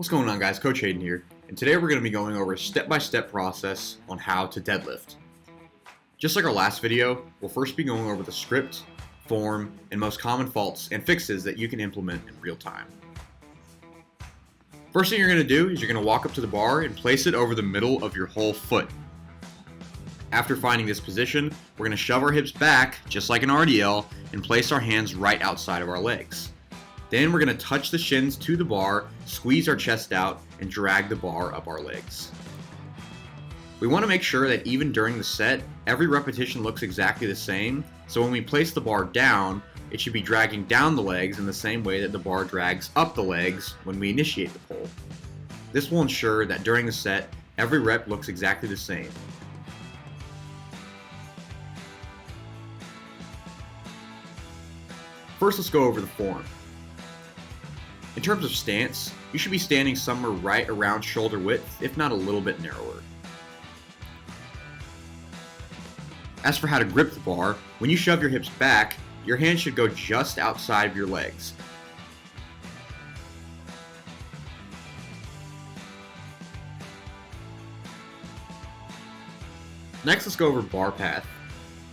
What's going on, guys? Coach Hayden here, and today we're going to be going over a step-by-step process on how to deadlift. Just like our last video, we'll first be going over the script, form, and most common faults and fixes that you can implement in real time. First thing you're going to do is you're going to walk up to the bar and place it over the middle of your whole foot. After finding this position, we're going to shove our hips back, just like an RDL, and place our hands right outside of our legs. Then we're going to touch the shins to the bar, squeeze our chest out, and drag the bar up our legs. We want to make sure that even during the set, every repetition looks exactly the same, so when we place the bar down, it should be dragging down the legs in the same way that the bar drags up the legs when we initiate the pull. This will ensure that during the set, every rep looks exactly the same. First, let's go over the form. In terms of stance, you should be standing somewhere right around shoulder width, if not a little bit narrower. As for how to grip the bar, when you shove your hips back, your hands should go just outside of your legs. Next, let's go over bar path.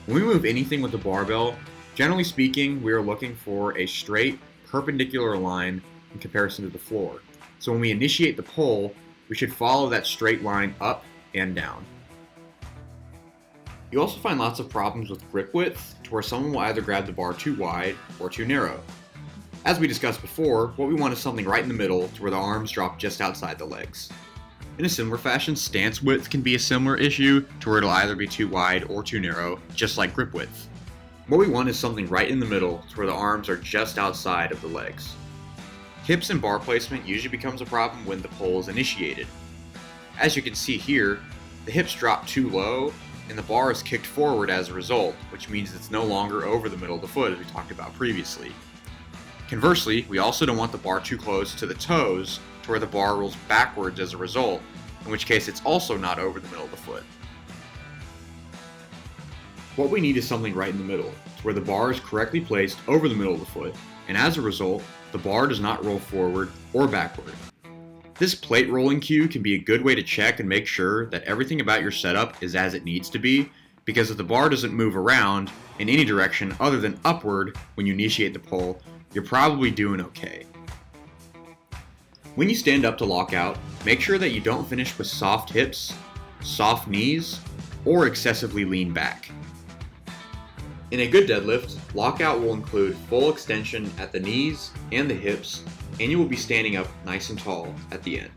When we move anything with the barbell, generally speaking, we are looking for a straight, perpendicular line in comparison to the floor. So when we initiate the pull, we should follow that straight line up and down. You also find lots of problems with grip width, to where someone will either grab the bar too wide or too narrow. As we discussed before, what we want is something right in the middle, to where the arms drop just outside the legs. In a similar fashion, stance width can be a similar issue, to where it'll either be too wide or too narrow, just like grip width. What we want is something right in the middle, to where the arms are just outside of the legs. Hips and bar placement usually becomes a problem when the pull is initiated. As you can see here, the hips drop too low and the bar is kicked forward as a result, which means it's no longer over the middle of the foot as we talked about previously. Conversely, we also don't want the bar too close to the toes to where the bar rolls backwards as a result, in which case it's also not over the middle of the foot. What we need is something right in the middle, to where the bar is correctly placed over the middle of the foot, and as a result, the bar does not roll forward or backward. This plate rolling cue can be a good way to check and make sure that everything about your setup is as it needs to be, because if the bar doesn't move around in any direction other than upward when you initiate the pull, you're probably doing okay. When you stand up to lock out, make sure that you don't finish with soft hips, soft knees, or excessively lean back. In a good deadlift, lockout will include full extension at the knees and the hips, and you will be standing up nice and tall at the end.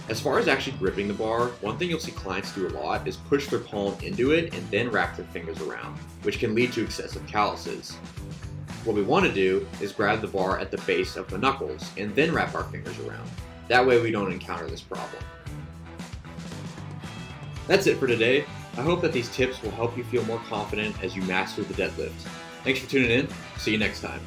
As far as actually gripping the bar, one thing you'll see clients do a lot is push their palm into it and then wrap their fingers around, which can lead to excessive calluses. What we want to do is grab the bar at the base of the knuckles and then wrap our fingers around. That way we don't encounter this problem. That's it for today. I hope that these tips will help you feel more confident as you master the deadlift. Thanks for tuning in. See you next time.